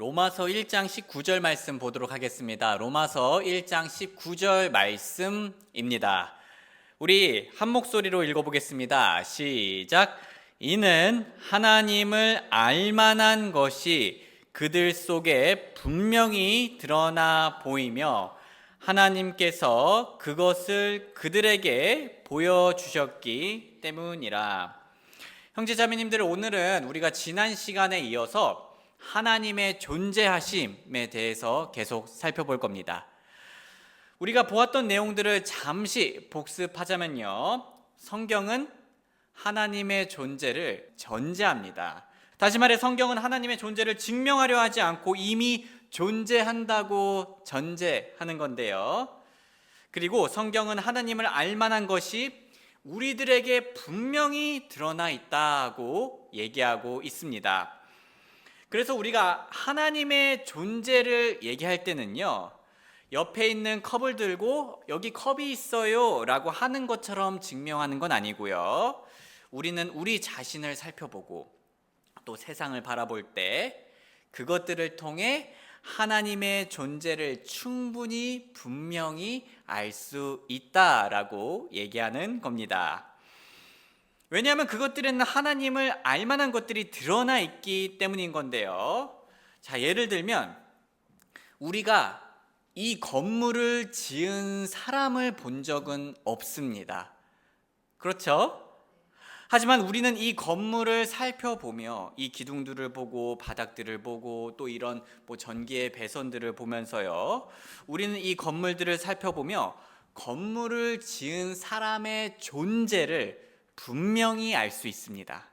로마서 1장 19절 말씀 보도록 하겠습니다. 로마서 1장 19절 말씀입니다. 우리 한 목소리로 읽어보겠습니다. 시작. 이는 하나님을 알만한 것이 그들 속에 분명히 드러나 보이며 하나님께서 그것을 그들에게 보여주셨기 때문이라. 형제자매님들, 오늘은 우리가 지난 시간에 이어서 하나님의 존재하심에 대해서 계속 살펴볼 겁니다. 우리가 보았던 내용들을 잠시 복습하자면요, 성경은 하나님의 존재를 전제합니다. 다시 말해 성경은 하나님의 존재를 증명하려 하지 않고 이미 존재한다고 전제하는 건데요. 그리고 성경은 하나님을 알만한 것이 우리들에게 분명히 드러나 있다고 얘기하고 있습니다. 그래서 우리가 하나님의 존재를 얘기할 때는요, 옆에 있는 컵을 들고 여기 컵이 있어요 라고 하는 것처럼 증명하는 건 아니고요, 우리는 우리 자신을 살펴보고 또 세상을 바라볼 때 그것들을 통해 하나님의 존재를 충분히 분명히 알 수 있다라고 얘기하는 겁니다. 왜냐하면 그것들은 하나님을 알만한 것들이 드러나 있기 때문인 건데요. 자, 예를 들면 우리가 이 건물을 지은 사람을 본 적은 없습니다. 그렇죠? 하지만 우리는 이 건물을 살펴보며 이 기둥들을 보고 바닥들을 보고 또 이런 전기의 배선들을 보면서요, 우리는 이 건물들을 살펴보며 건물을 지은 사람의 존재를 분명히 알 수 있습니다.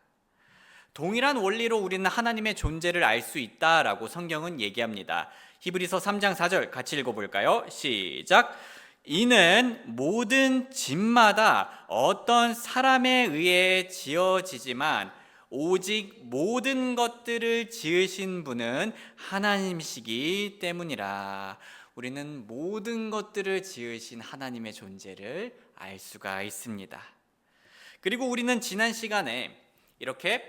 동일한 원리로 우리는 하나님의 존재를 알 수 있다라고 성경은 얘기합니다. 히브리서 3장 4절 같이 읽어볼까요? 시작. 이는 모든 집마다 어떤 사람에 의해 지어지지만 오직 모든 것들을 지으신 분은 하나님이시기 때문이라. 우리는 모든 것들을 지으신 하나님의 존재를 알 수가 있습니다. 그리고 우리는 지난 시간에 이렇게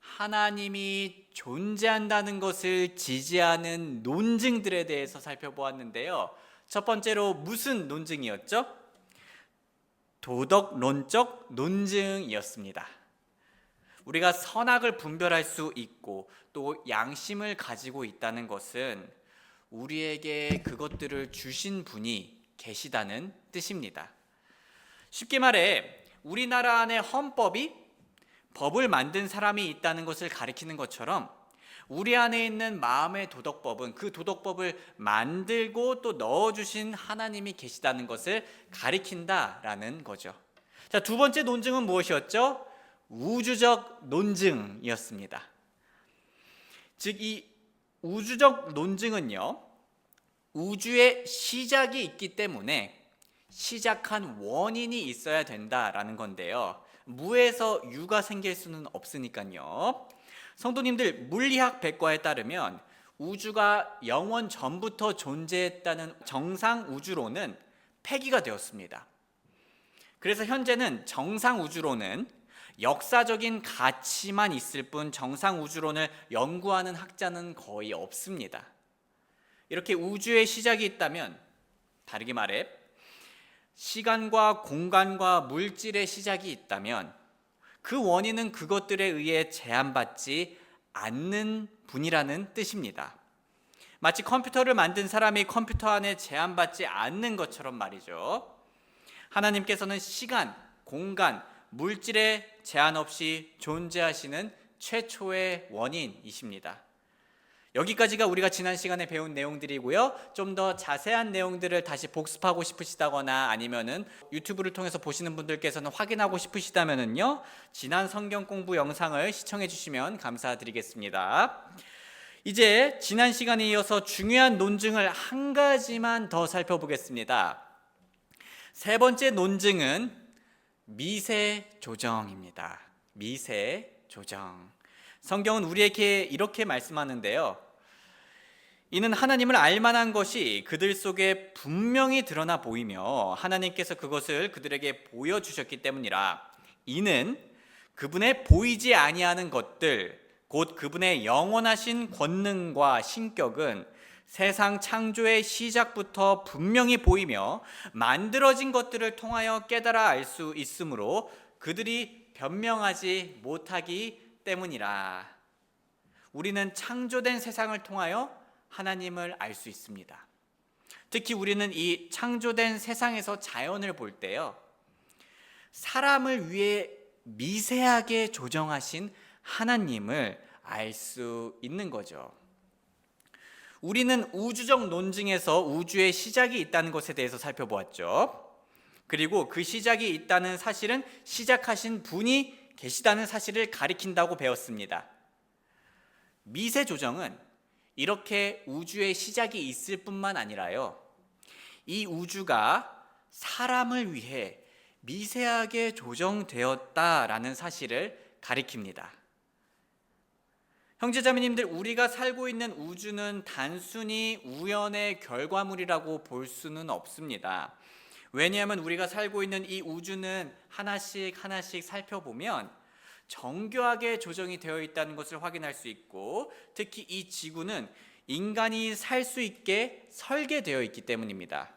하나님이 존재한다는 것을 지지하는 논증들에 대해서 살펴보았는데요. 첫 번째로 무슨 논증이었죠? 도덕론적 논증이었습니다. 우리가 선악을 분별할 수 있고 또 양심을 가지고 있다는 것은 우리에게 그것들을 주신 분이 계시다는 뜻입니다. 쉽게 말해 우리나라 안에 헌법이 법을 만든 사람이 있다는 것을 가리키는 것처럼 우리 안에 있는 마음의 도덕법은 그 도덕법을 만들고 또 넣어주신 하나님이 계시다는 것을 가리킨다라는 거죠. 자, 두 번째 논증은 무엇이었죠? 우주적 논증이었습니다. 즉, 이 우주적 논증은요, 우주의 시작이 있기 때문에 시작한 원인이 있어야 된다라는 건데요, 무에서 유가 생길 수는 없으니까요. 성도님들, 물리학 백과에 따르면 우주가 영원 전부터 존재했다는 정상 우주론은 폐기가 되었습니다. 그래서 현재는 정상 우주론은 역사적인 가치만 있을 뿐 정상 우주론을 연구하는 학자는 거의 없습니다. 이렇게 우주의 시작이 있다면, 다르게 말해 시간과 공간과 물질의 시작이 있다면 그 원인은 그것들에 의해 제한받지 않는 분이라는 뜻입니다. 마치 컴퓨터를 만든 사람이 컴퓨터 안에 제한받지 않는 것처럼 말이죠. 하나님께서는 시간, 공간, 물질에 제한 없이 존재하시는 최초의 원인이십니다. 여기까지가 우리가 지난 시간에 배운 내용들이고요. 좀 더 자세한 내용들을 다시 복습하고 싶으시다거나 아니면은 유튜브를 통해서 보시는 분들께서는 확인하고 싶으시다면은요, 지난 성경 공부 영상을 시청해 주시면 감사드리겠습니다. 이제 지난 시간에 이어서 중요한 논증을 한 가지만 더 살펴보겠습니다. 세 번째 논증은 미세 조정입니다. 미세 조정. 성경은 우리에게 이렇게 말씀하는데요. 이는 하나님을 알만한 것이 그들 속에 분명히 드러나 보이며 하나님께서 그것을 그들에게 보여주셨기 때문이라. 이는 그분의 보이지 아니하는 것들, 곧 그분의 영원하신 권능과 신격은 세상 창조의 시작부터 분명히 보이며 만들어진 것들을 통하여 깨달아 알 수 있으므로 그들이 변명하지 못하기 때문이라. 우리는 창조된 세상을 통하여 하나님을 알 수 있습니다. 특히 우리는 이 창조된 세상에서 자연을 볼 때요, 사람을 위해 미세하게 조정하신 하나님을 알 수 있는 거죠. 우리는 우주적 논증에서 우주의 시작이 있다는 것에 대해서 살펴보았죠. 그리고 그 시작이 있다는 사실은 시작하신 분이 계시다는 사실을 가리킨다고 배웠습니다. 미세 조정은 이렇게 우주의 시작이 있을 뿐만 아니라요, 이 우주가 사람을 위해 미세하게 조정되었다라는 사실을 가리킵니다. 형제자매님들, 우리가 살고 있는 우주는 단순히 우연의 결과물이라고 볼 수는 없습니다. 왜냐하면 우리가 살고 있는 이 우주는 하나씩 하나씩 살펴보면 정교하게 조정이 되어 있다는 것을 확인할 수 있고, 특히 이 지구는 인간이 살 수 있게 설계되어 있기 때문입니다.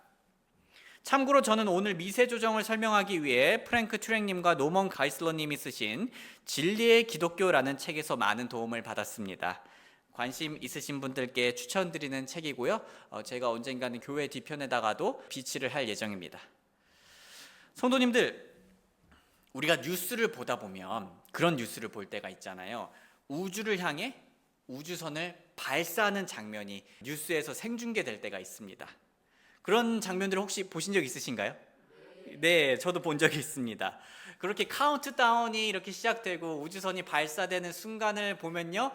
참고로 저는 오늘 미세 조정을 설명하기 위해 프랭크 튜랭님과 노먼 가이슬러님이 쓰신 진리의 기독교라는 책에서 많은 도움을 받았습니다. 관심 있으신 분들께 추천드리는 책이고요. 제가 언젠가는 교회 뒤편에다가도 비치를 할 예정입니다. 성도님들, 우리가 뉴스를 보다 보면 그런 뉴스를 볼 때가 있잖아요. 우주를 향해 우주선을 발사하는 장면이 뉴스에서 생중계될 때가 있습니다. 그런 장면들을 혹시 보신 적 있으신가요? 네, 저도 본 적이 있습니다. 그렇게 카운트다운이 이렇게 시작되고 우주선이 발사되는 순간을 보면요,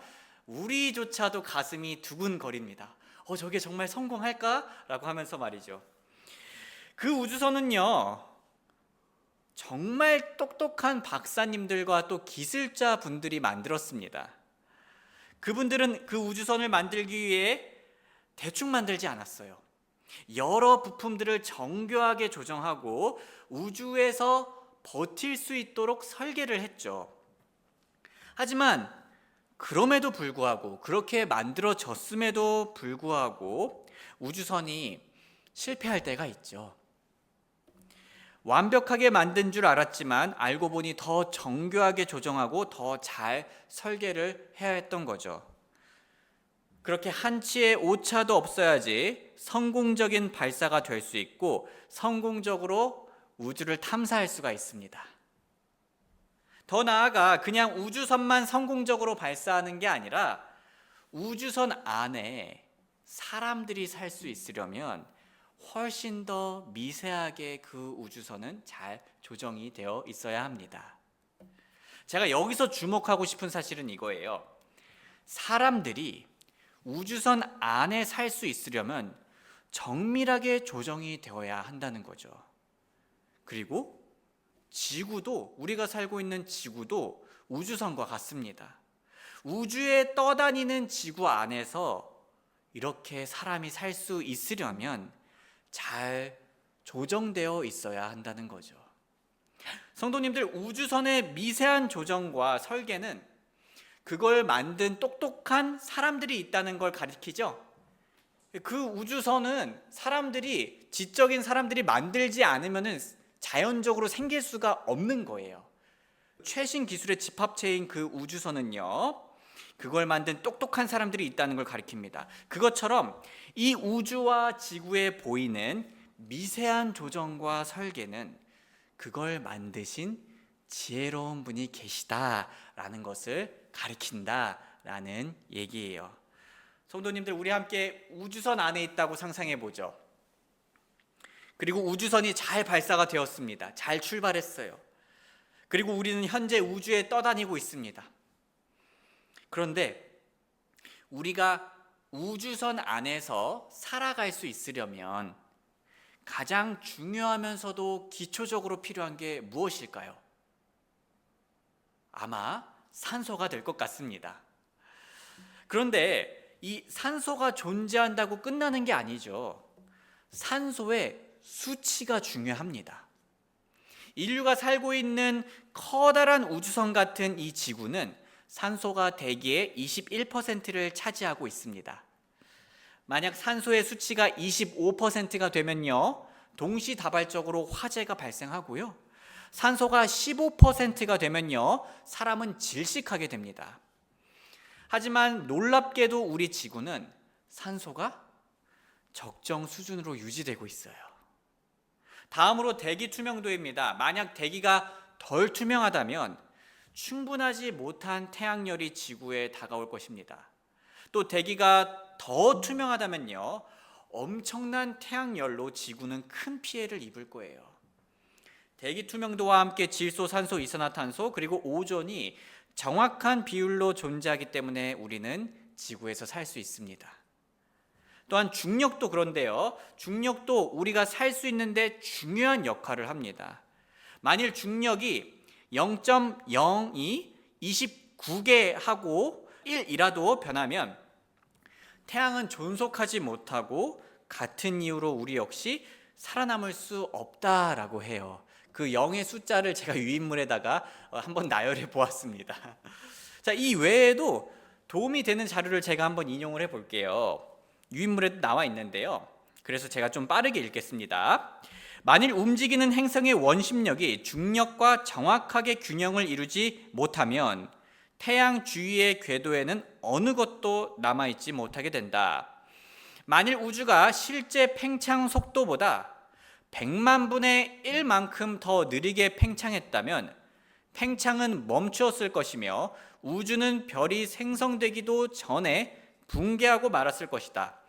우리조차도 가슴이 두근거립니다. 저게 정말 성공할까? 라고 하면서 말이죠. 그 우주선은요, 정말 똑똑한 박사님들과 또 기술자 분들이 만들었습니다. 그분들은 그 우주선을 만들기 위해 대충 만들지 않았어요. 여러 부품들을 정교하게 조정하고 우주에서 버틸 수 있도록 설계를 했죠. 하지만 그럼에도 불구하고, 그렇게 만들어졌음에도 불구하고 우주선이 실패할 때가 있죠. 완벽하게 만든 줄 알았지만 알고 보니 더 정교하게 조정하고 더 잘 설계를 해야 했던 거죠. 그렇게 한치의 오차도 없어야지 성공적인 발사가 될 수 있고 성공적으로 우주를 탐사할 수가 있습니다. 더 나아가 그냥 우주선만 성공적으로 발사하는 게 아니라 우주선 안에 사람들이 살 수 있으려면 훨씬 더 미세하게 그 우주선은 잘 조정이 되어 있어야 합니다. 제가 여기서 주목하고 싶은 사실은 이거예요. 사람들이 우주선 안에 살 수 있으려면 정밀하게 조정이 되어야 한다는 거죠. 그리고 지구도, 우리가 살고 있는 지구도 우주선과 같습니다. 우주에 떠다니는 지구 안에서 이렇게 사람이 살 수 있으려면 잘 조정되어 있어야 한다는 거죠. 성도님들, 우주선의 미세한 조정과 설계는 그걸 만든 똑똑한 사람들이 있다는 걸 가리키죠. 그 우주선은 사람들이, 지적인 사람들이 만들지 않으면 자연적으로 생길 수가 없는 거예요. 최신 기술의 집합체인 그 우주선은요, 그걸 만든 똑똑한 사람들이 있다는 걸 가리킵니다. 그것처럼 이 우주와 지구에 보이는 미세한 조정과 설계는 그걸 만드신 지혜로운 분이 계시다라는 것을 가리킨다라는 얘기예요. 성도님들, 우리 함께 우주선 안에 있다고 상상해 보죠. 그리고 우주선이 잘 발사가 되었습니다. 잘 출발했어요. 그리고 우리는 현재 우주에 떠다니고 있습니다. 그런데 우리가 우주선 안에서 살아갈 수 있으려면 가장 중요하면서도 기초적으로 필요한 게 무엇일까요? 아마 산소가 될 것 같습니다. 그런데 이 산소가 존재한다고 끝나는 게 아니죠. 산소의 수치가 중요합니다. 인류가 살고 있는 커다란 우주선 같은 이 지구는 산소가 대기의 21%를 차지하고 있습니다. 만약 산소의 수치가 25%가 되면요, 동시다발적으로 화재가 발생하고요. 산소가 15%가 되면요, 사람은 질식하게 됩니다. 하지만 놀랍게도 우리 지구는 산소가 적정 수준으로 유지되고 있어요. 다음으로 대기 투명도입니다. 만약 대기가 덜 투명하다면 충분하지 못한 태양열이 지구에 다가올 것입니다. 또 대기가 더 투명하다면요, 엄청난 태양열로 지구는 큰 피해를 입을 거예요. 대기 투명도와 함께 질소, 산소, 이산화탄소 그리고 오존이 정확한 비율로 존재하기 때문에 우리는 지구에서 살 수 있습니다. 또한 중력도 그런데요. 중력도 우리가 살 수 있는데 중요한 역할을 합니다. 만일 중력이 0.02, 29개 하고 1이라도 변하면 태양은 존속하지 못하고 같은 이유로 우리 역시 살아남을 수 없다라고 해요. 그 0의 숫자를 제가 유인물에다가 한번 나열해 보았습니다. 자, 이 외에도 도움이 되는 자료를 제가 한번 인용을 해 볼게요. 유인물에도 나와 있는데요. 그래서 제가 좀 빠르게 읽겠습니다. 만일 움직이는 행성의 원심력이 중력과 정확하게 균형을 이루지 못하면 태양 주위의 궤도에는 어느 것도 남아있지 못하게 된다. 만일 우주가 실제 팽창 속도보다 100만 분의 1만큼 더 느리게 팽창했다면 팽창은 멈추었을 것이며 우주는 별이 생성되기도 전에 붕괴하고 말았을 것이다.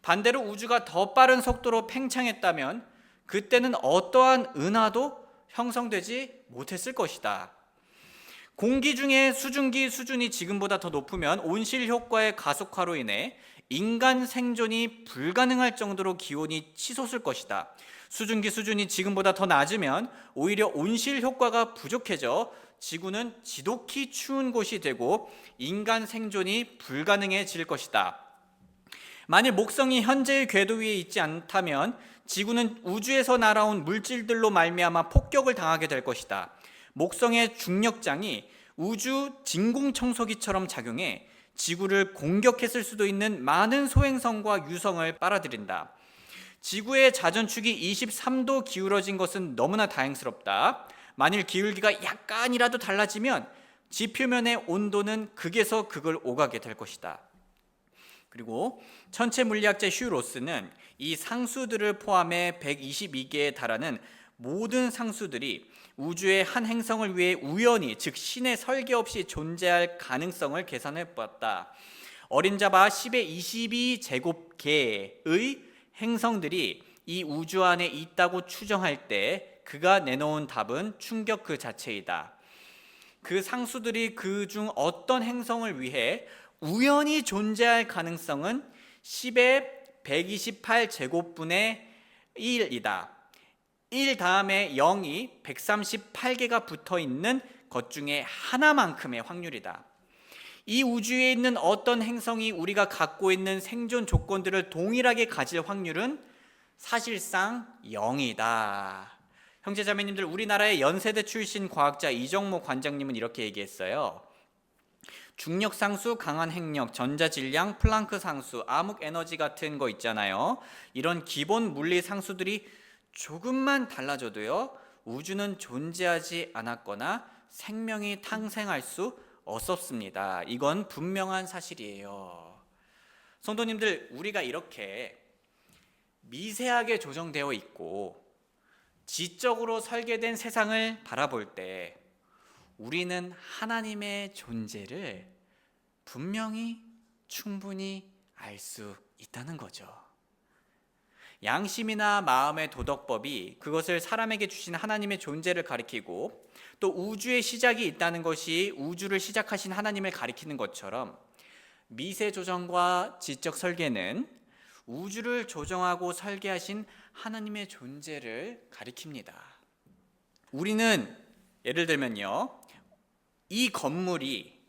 반대로 우주가 더 빠른 속도로 팽창했다면 그때는 어떠한 은하도 형성되지 못했을 것이다. 공기 중에 수증기 수준이 지금보다 더 높으면 온실 효과의 가속화로 인해 인간 생존이 불가능할 정도로 기온이 치솟을 것이다. 수증기 수준이 지금보다 더 낮으면 오히려 온실 효과가 부족해져 지구는 지독히 추운 곳이 되고 인간 생존이 불가능해질 것이다. 만일 목성이 현재의 궤도 위에 있지 않다면 지구는 우주에서 날아온 물질들로 말미암아 폭격을 당하게 될 것이다. 목성의 중력장이 우주 진공청소기처럼 작용해 지구를 공격했을 수도 있는 많은 소행성과 유성을 빨아들인다. 지구의 자전축이 23도 기울어진 것은 너무나 다행스럽다. 만일 기울기가 약간이라도 달라지면 지표면의 온도는 극에서 극을 오가게 될 것이다. 그리고 천체 물리학자 휴 로스는 이 상수들을 포함해 122개에 달하는 모든 상수들이 우주의 한 행성을 위해 우연히, 즉 신의 설계 없이 존재할 가능성을 계산해 보았다. 어림잡아 10의 22제곱개의 행성들이 이 우주 안에 있다고 추정할 때 그가 내놓은 답은 충격 그 자체이다. 그 상수들이 그중 어떤 행성을 위해 우연히 존재할 가능성은 10의 128제곱분의 1이다. 1 다음에 0이 138개가 붙어 있는 것 중에 하나만큼의 확률이다. 이 우주에 있는 어떤 행성이 우리가 갖고 있는 생존 조건들을 동일하게 가질 확률은 사실상 0이다. 형제자매님들, 우리나라의 연세대 출신 과학자 이정모 관장님은 이렇게 얘기했어요. 중력상수, 강한 핵력, 전자질량, 플랑크 상수, 암흑 에너지 같은 거 있잖아요. 이런 기본 물리 상수들이 조금만 달라져도요, 우주는 존재하지 않았거나 생명이 탄생할 수 없었습니다. 이건 분명한 사실이에요. 성도님들, 우리가 이렇게 미세하게 조정되어 있고 지적으로 설계된 세상을 바라볼 때 우리는 하나님의 존재를 분명히 충분히 알 수 있다는 거죠. 양심이나 마음의 도덕법이 그것을 사람에게 주신 하나님의 존재를 가리키고 또 우주의 시작이 있다는 것이 우주를 시작하신 하나님을 가리키는 것처럼 미세 조정과 지적 설계는 우주를 조정하고 설계하신 하나님의 존재를 가리킵니다. 우리는 예를 들면요, 이 건물이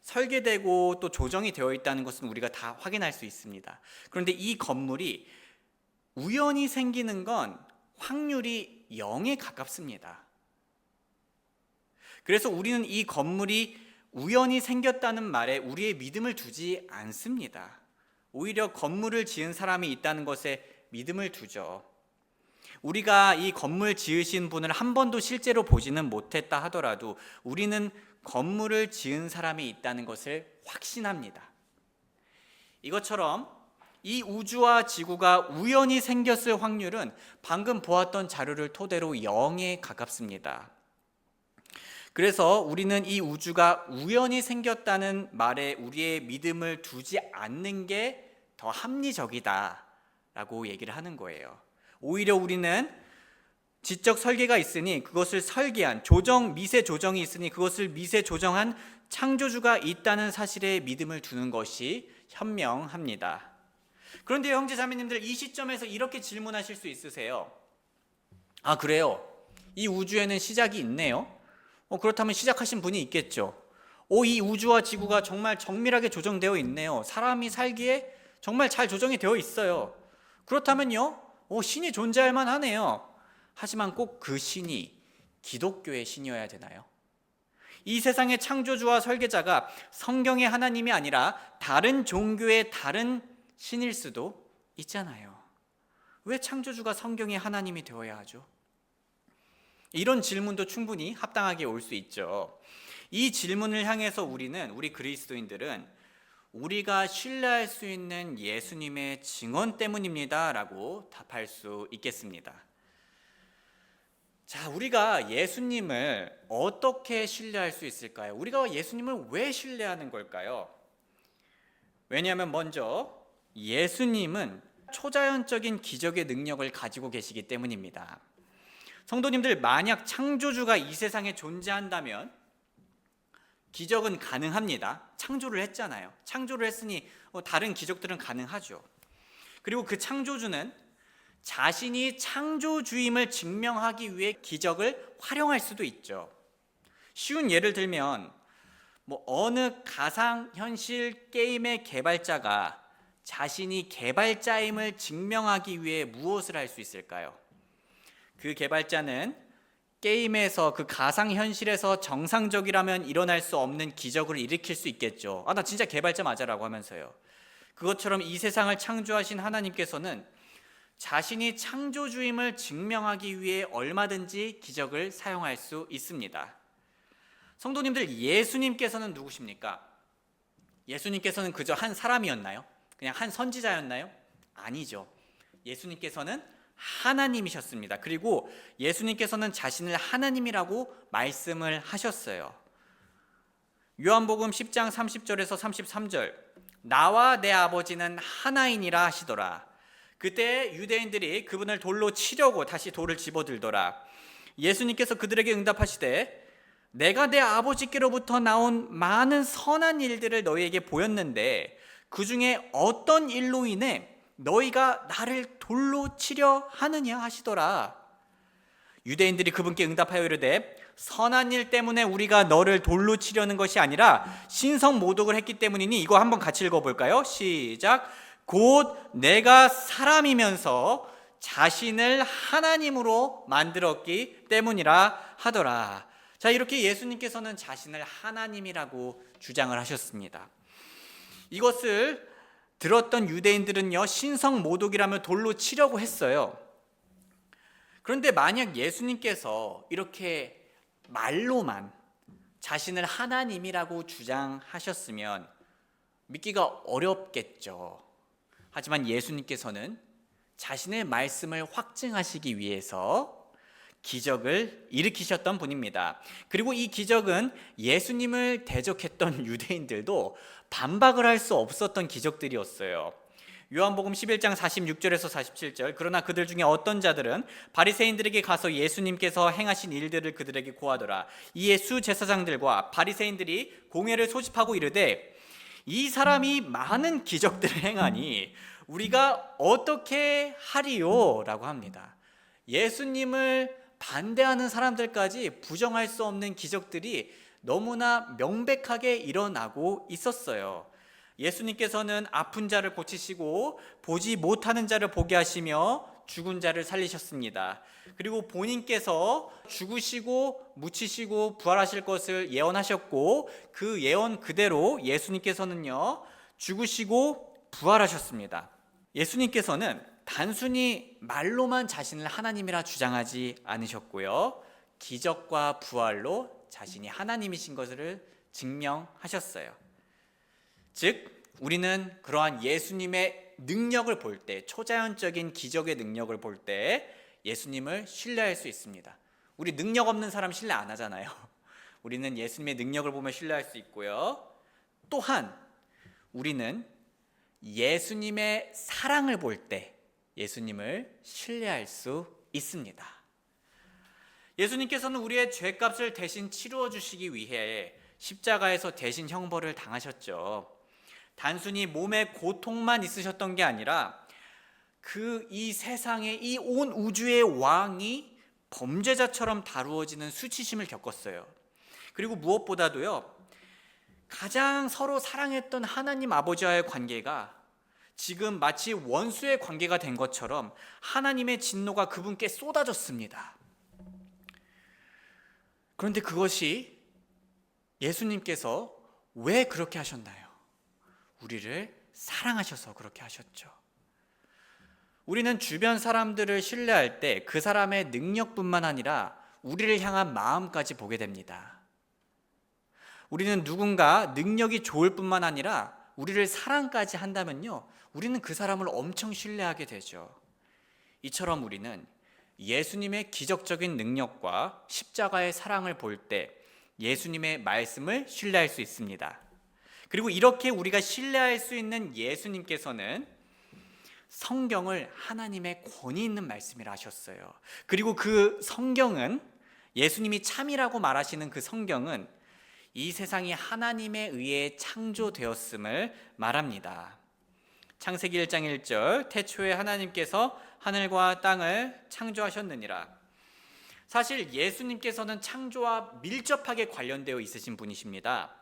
설계되고 또 조정이 되어 있다는 것은 우리가 다 확인할 수 있습니다. 그런데 이 건물이 우연히 생기는 건 확률이 0에 가깝습니다. 그래서 우리는 이 건물이 우연히 생겼다는 말에 우리의 믿음을 두지 않습니다. 오히려 건물을 지은 사람이 있다는 것에 믿음을 두죠. 우리가 이 건물 지으신 분을 한 번도 실제로 보지는 못했다 하더라도 우리는 건물을 지은 사람이 있다는 것을 확신합니다. 이것처럼 이 우주와 지구가 우연히 생겼을 확률은 방금 보았던 자료를 토대로 0에 가깝습니다. 그래서 우리는 이 우주가 우연히 생겼다는 말에 우리의 믿음을 두지 않는 게 더 합리적이다라고 얘기를 하는 거예요. 오히려 우리는 지적 설계가 있으니 그것을 설계한 미세 조정이 있으니 그것을 미세 조정한 창조주가 있다는 사실에 믿음을 두는 것이 현명합니다. 그런데 형제 자매님들, 이 시점에서 이렇게 질문하실 수 있으세요. 아, 그래요? 이 우주에는 시작이 있네요? 그렇다면 시작하신 분이 있겠죠. 이 우주와 지구가 정말 정밀하게 조정되어 있네요. 사람이 살기에 정말 잘 조정이 되어 있어요. 그렇다면요, 신이 존재할 만하네요. 하지만 꼭 그 신이 기독교의 신이어야 되나요? 이 세상의 창조주와 설계자가 성경의 하나님이 아니라 다른 종교의 다른 신일 수도 있잖아요. 왜 창조주가 성경의 하나님이 되어야 하죠? 이런 질문도 충분히 합당하게 올 수 있죠. 이 질문을 향해서 우리 그리스도인들은 우리가 신뢰할 수 있는 예수님의 증언 때문입니다 라고 답할 수 있겠습니다. 자, 우리가 예수님을 어떻게 신뢰할 수 있을까요? 우리가 예수님을 왜 신뢰하는 걸까요? 왜냐하면 먼저 예수님은 초자연적인 기적의 능력을 가지고 계시기 때문입니다. 성도님들, 만약 창조주가 이 세상에 존재한다면 기적은 가능합니다. 창조를 했잖아요. 창조를 했으니 다른 기적들은 가능하죠. 그리고 그 창조주는 자신이 창조주임을 증명하기 위해 기적을 활용할 수도 있죠. 쉬운 예를 들면 어느 가상현실 게임의 개발자가 자신이 개발자임을 증명하기 위해 무엇을 할 수 있을까요? 그 개발자는 게임에서 그 가상현실에서 정상적이라면 일어날 수 없는 기적을 일으킬 수 있겠죠. 나 진짜 개발자 맞아라고 하면서요. 그것처럼 이 세상을 창조하신 하나님께서는 자신이 창조주임을 증명하기 위해 얼마든지 기적을 사용할 수 있습니다. 성도님들, 예수님께서는 누구십니까? 예수님께서는 그저 한 사람이었나요? 그냥 한 선지자였나요? 아니죠. 예수님께서는 하나님이셨습니다. 그리고 예수님께서는 자신을 하나님이라고 말씀을 하셨어요. 요한복음 10장 30절에서 33절, 나와 내 아버지는 하나이니라 하시더라. 그때 유대인들이 그분을 돌로 치려고 다시 돌을 집어들더라. 예수님께서 그들에게 응답하시되, 내가 내 아버지께로부터 나온 많은 선한 일들을 너희에게 보였는데 그 중에 어떤 일로 인해 너희가 나를 돌로 치려 하느냐 하시더라. 유대인들이 그분께 응답하여 이르되, 선한 일 때문에 우리가 너를 돌로 치려는 것이 아니라 신성 모독을 했기 때문이니. 이거 한번 같이 읽어볼까요? 시작. 곧 내가 사람이면서 자신을 하나님으로 만들었기 때문이라 하더라. 자, 이렇게 예수님께서는 자신을 하나님이라고 주장을 하셨습니다. 이것을 들었던 유대인들은요, 신성 모독이라며 돌로 치려고 했어요. 그런데 만약 예수님께서 이렇게 말로만 자신을 하나님이라고 주장하셨으면 믿기가 어렵겠죠. 하지만 예수님께서는 자신의 말씀을 확증하시기 위해서 기적을 일으키셨던 분입니다. 그리고 이 기적은 예수님을 대적했던 유대인들도 반박을 할 수 없었던 기적들이었어요. 요한복음 11장 46절에서 47절, 그러나 그들 중에 어떤 자들은 바리새인들에게 가서 예수님께서 행하신 일들을 그들에게 고하더라. 이에 수제사장들과 바리새인들이 공회를 소집하고 이르되, 이 사람이 많은 기적들을 행하니 우리가 어떻게 하리요? 라고 합니다. 예수님을 반대하는 사람들까지 부정할 수 없는 기적들이 너무나 명백하게 일어나고 있었어요. 예수님께서는 아픈 자를 고치시고 보지 못하는 자를 보게 하시며 죽은 자를 살리셨습니다. 그리고 본인께서 죽으시고 묻히시고 부활하실 것을 예언하셨고 그 예언 그대로 예수님께서는요 죽으시고 부활하셨습니다. 예수님께서는 단순히 말로만 자신을 하나님이라 주장하지 않으셨고요, 기적과 부활로 자신이 하나님이신 것을 증명하셨어요. 즉 우리는 그러한 예수님의 능력을 볼 때, 초자연적인 기적의 능력을 볼 때 예수님을 신뢰할 수 있습니다. 우리 능력 없는 사람 신뢰 안 하잖아요. 우리는 예수님의 능력을 보면 신뢰할 수 있고요, 또한 우리는 예수님의 사랑을 볼 때 예수님을 신뢰할 수 있습니다. 예수님께서는 우리의 죄값을 대신 치루어 주시기 위해 십자가에서 대신 형벌을 당하셨죠. 단순히 몸의 고통만 있으셨던 게 아니라 이 세상의 이 온 우주의 왕이 범죄자처럼 다루어지는 수치심을 겪었어요. 그리고 무엇보다도요, 가장 서로 사랑했던 하나님 아버지와의 관계가 지금 마치 원수의 관계가 된 것처럼 하나님의 진노가 그분께 쏟아졌습니다. 그런데 그것이 예수님께서 왜 그렇게 하셨나요? 우리를 사랑하셔서 그렇게 하셨죠. 우리는 주변 사람들을 신뢰할 때 그 사람의 능력뿐만 아니라 우리를 향한 마음까지 보게 됩니다. 우리는 누군가 능력이 좋을 뿐만 아니라 우리를 사랑까지 한다면요, 우리는 그 사람을 엄청 신뢰하게 되죠. 이처럼 우리는 예수님의 기적적인 능력과 십자가의 사랑을 볼 때 예수님의 말씀을 신뢰할 수 있습니다. 그리고 이렇게 우리가 신뢰할 수 있는 예수님께서는 성경을 하나님의 권위 있는 말씀이라 하셨어요. 그리고 그 성경은, 예수님이 참이라고 말하시는 그 성경은 이 세상이 하나님에 의해 창조되었음을 말합니다. 창세기 1장 1절, 태초에 하나님께서 하늘과 땅을 창조하셨느니라. 사실 예수님께서는 창조와 밀접하게 관련되어 있으신 분이십니다.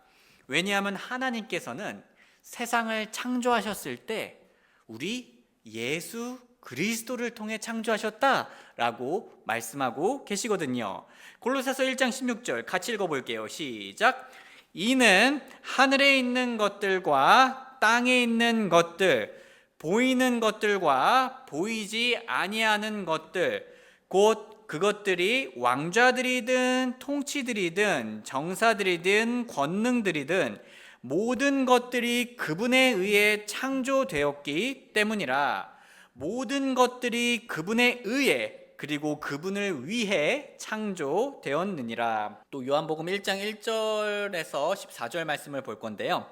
왜냐하면 하나님께서는 세상을 창조하셨을 때 우리 예수 그리스도를 통해 창조하셨다라고 말씀하고 계시거든요. 골로새서 1장 16절 같이 읽어볼게요. 시작. 이는 하늘에 있는 것들과 땅에 있는 것들, 보이는 것들과 보이지 아니하는 것들, 곧 그것들이 왕좌들이든 통치들이든 정사들이든 권능들이든 모든 것들이 그분에 의해 창조되었기 때문이라. 모든 것들이 그분에 의해 그리고 그분을 위해 창조되었느니라. 또 요한복음 1장 1절에서 14절 말씀을 볼 건데요,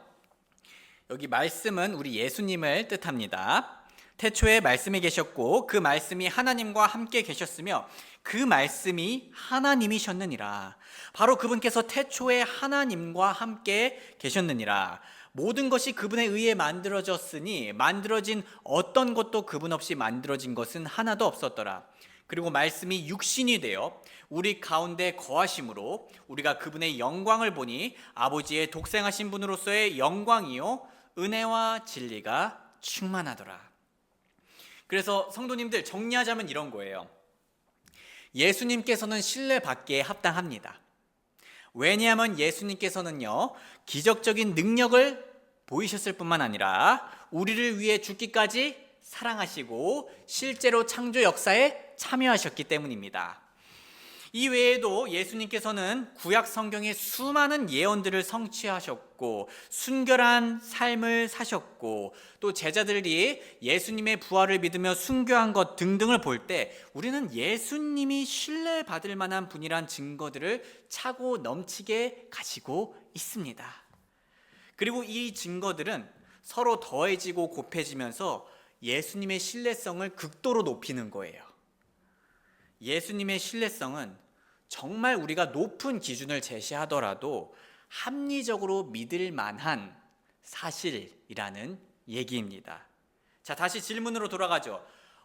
여기 말씀은 우리 예수님을 뜻합니다. 태초에 말씀이 계셨고 그 말씀이 하나님과 함께 계셨으며 그 말씀이 하나님이셨느니라. 바로 그분께서 태초에 하나님과 함께 계셨느니라. 모든 것이 그분에 의해 만들어졌으니 만들어진 어떤 것도 그분 없이 만들어진 것은 하나도 없었더라. 그리고 말씀이 육신이 되어 우리 가운데 거하심으로 우리가 그분의 영광을 보니 아버지의 독생하신 분으로서의 영광이요 은혜와 진리가 충만하더라. 그래서 성도님들, 정리하자면 이런 거예요. 예수님께서는 신뢰받기에 합당합니다. 왜냐하면 예수님께서는요, 기적적인 능력을 보이셨을 뿐만 아니라 우리를 위해 죽기까지 사랑하시고 실제로 창조 역사에 참여하셨기 때문입니다. 이 외에도 예수님께서는 구약 성경의 수많은 예언들을 성취하셨고 순결한 삶을 사셨고 또 제자들이 예수님의 부활을 믿으며 순교한 것 등등을 볼 때 우리는 예수님이 신뢰받을 만한 분이란 증거들을 차고 넘치게 가지고 있습니다. 그리고 이 증거들은 서로 더해지고 곱해지면서 예수님의 신뢰성을 극도로 높이는 거예요. 예수님의 신뢰성은 정말 우리가 높은 기준을 제시하더라도 합리적으로 믿을 만한 사실이라는 얘기입니다. 자, 다시 질문으로 돌아가죠.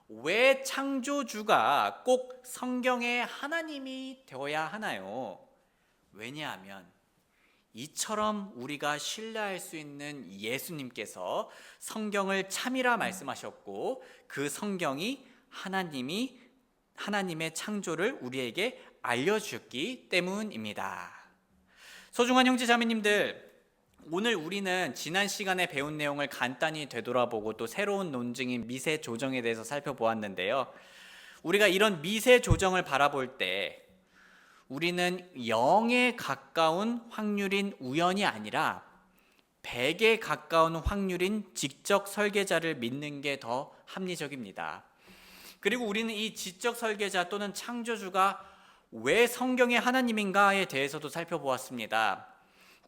왜 창조주가 꼭 성경의 하나님이 되어야 하나요? 왜냐하면 이처럼 우리가 신뢰할 수 있는 예수님께서 성경을 참이라 말씀하셨고 그 성경이 하나님의 창조를 우리에게 알려주기 때문입니다. 소중한 형제 자매님들, 오늘 우리는 지난 시간에 배운 내용을 간단히 되돌아보고 또 새로운 논증인 미세 조정에 대해서 살펴보았는데요. 우리가 이런 미세 조정을 바라볼 때 우리는 0에 가까운 확률인 우연이 아니라 100에 가까운 확률인 지적 설계자를 믿는 게 더 합리적입니다. 그리고 우리는 이 지적 설계자 또는 창조주가 왜 성경의 하나님인가에 대해서도 살펴보았습니다.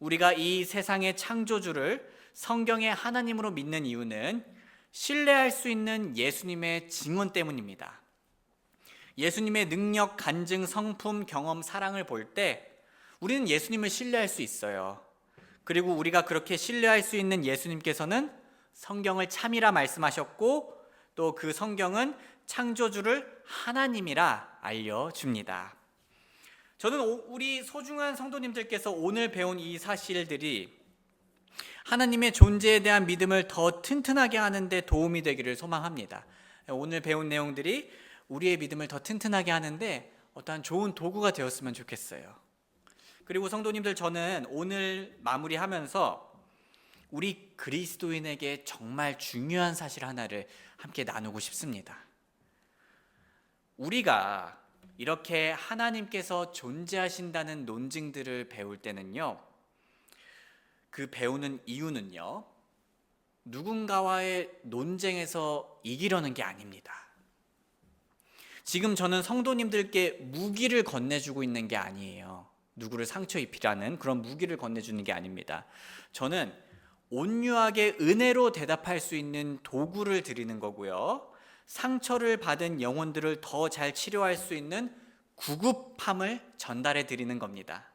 우리가 이 세상의 창조주를 성경의 하나님으로 믿는 이유는 신뢰할 수 있는 예수님의 증언 때문입니다. 예수님의 능력, 간증, 성품, 경험, 사랑을 볼 때 우리는 예수님을 신뢰할 수 있어요. 그리고 우리가 그렇게 신뢰할 수 있는 예수님께서는 성경을 참이라 말씀하셨고 또 그 성경은 창조주를 하나님이라 알려줍니다. 저는 우리 소중한 성도님들께서 오늘 배운 이 사실들이 하나님의 존재에 대한 믿음을 더 튼튼하게 하는 데 도움이 되기를 소망합니다. 오늘 배운 내용들이 우리의 믿음을 더 튼튼하게 하는데 어떠한 좋은 도구가 되었으면 좋겠어요. 그리고 성도님들, 저는 오늘 마무리하면서 우리 그리스도인에게 정말 중요한 사실 하나를 함께 나누고 싶습니다. 우리가 이렇게 하나님께서 존재하신다는 논증들을 배울 때는요, 그 배우는 이유는요, 누군가와의 논쟁에서 이기려는 게 아닙니다. 지금 저는 성도님들께 무기를 건네주고 있는 게 아니에요. 누구를 상처 입히라는 그런 무기를 건네주는 게 아닙니다. 저는 온유하게 은혜로 대답할 수 있는 도구를 드리는 거고요, 상처를 받은 영혼들을 더 잘 치료할 수 있는 구급함을 전달해 드리는 겁니다.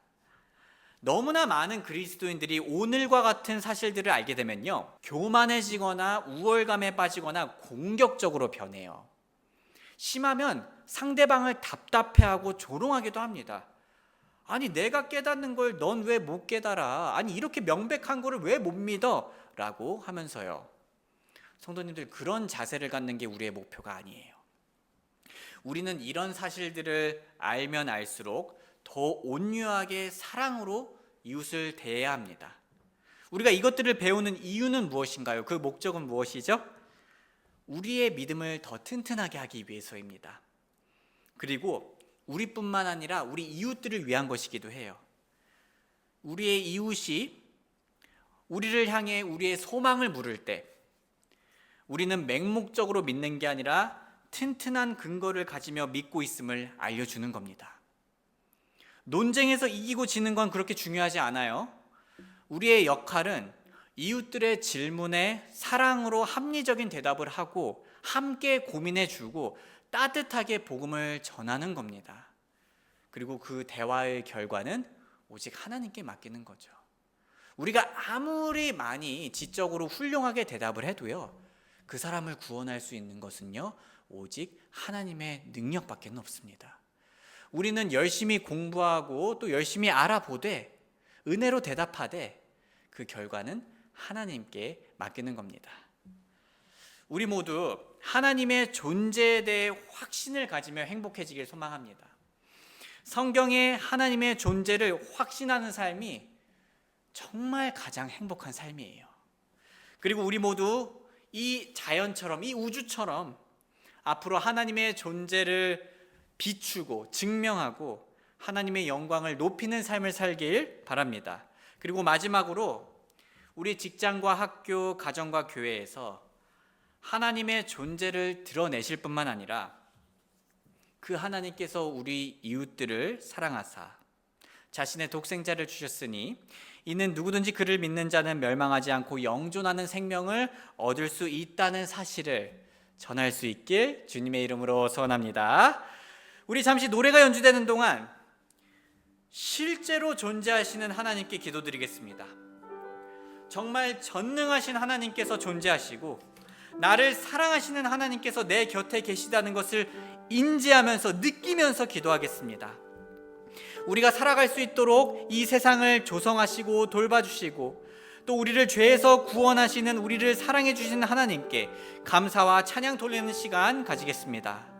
너무나 많은 그리스도인들이 오늘과 같은 사실들을 알게 되면요, 교만해지거나 우월감에 빠지거나 공격적으로 변해요. 심하면 상대방을 답답해하고 조롱하기도 합니다. 아니, 내가 깨닫는 걸 넌 왜 못 깨달아? 아니, 이렇게 명백한 거를 왜 못 믿어? 라고 하면서요. 성도님들, 그런 자세를 갖는 게 우리의 목표가 아니에요. 우리는 이런 사실들을 알면 알수록 더 온유하게 사랑으로 이웃을 대해야 합니다. 우리가 이것들을 배우는 이유는 무엇인가요? 그 목적은 무엇이죠? 우리의 믿음을 더 튼튼하게 하기 위해서입니다. 그리고 우리뿐만 아니라 우리 이웃들을 위한 것이기도 해요. 우리의 이웃이 우리를 향해 우리의 소망을 물을 때 우리는 맹목적으로 믿는 게 아니라 튼튼한 근거를 가지며 믿고 있음을 알려주는 겁니다. 논쟁에서 이기고 지는 건 그렇게 중요하지 않아요. 우리의 역할은 이웃들의 질문에 사랑으로 합리적인 대답을 하고 함께 고민해주고 따뜻하게 복음을 전하는 겁니다. 그리고 그 대화의 결과는 오직 하나님께 맡기는 거죠. 우리가 아무리 많이 지적으로 훌륭하게 대답을 해도요, 그 사람을 구원할 수 있는 것은요, 오직 하나님의 능력밖에 없습니다. 우리는 열심히 공부하고 또 열심히 알아보되 은혜로 대답하되 그 결과는 하나님께 맡기는 겁니다. 우리 모두 하나님의 존재에 대해 확신을 가지며 행복해지길 소망합니다. 성경에 하나님의 존재를 확신하는 삶이 정말 가장 행복한 삶이에요. 그리고 우리 모두 이 자연처럼, 이 우주처럼 앞으로 하나님의 존재를 비추고 증명하고 하나님의 영광을 높이는 삶을 살길 바랍니다. 그리고 마지막으로 우리 직장과 학교, 가정과 교회에서 하나님의 존재를 드러내실 뿐만 아니라 그 하나님께서 우리 이웃들을 사랑하사 자신의 독생자를 주셨으니 이는 누구든지 그를 믿는 자는 멸망하지 않고 영존하는 생명을 얻을 수 있다는 사실을 전할 수 있길 주님의 이름으로 소원합니다. 우리 잠시 노래가 연주되는 동안 실제로 존재하시는 하나님께 기도드리겠습니다. 정말 전능하신 하나님께서 존재하시고 나를 사랑하시는 하나님께서 내 곁에 계시다는 것을 인지하면서 느끼면서 기도하겠습니다. 우리가 살아갈 수 있도록 이 세상을 조성하시고 돌봐주시고 또 우리를 죄에서 구원하시는 우리를 사랑해 주시는 하나님께 감사와 찬양 돌리는 시간 가지겠습니다.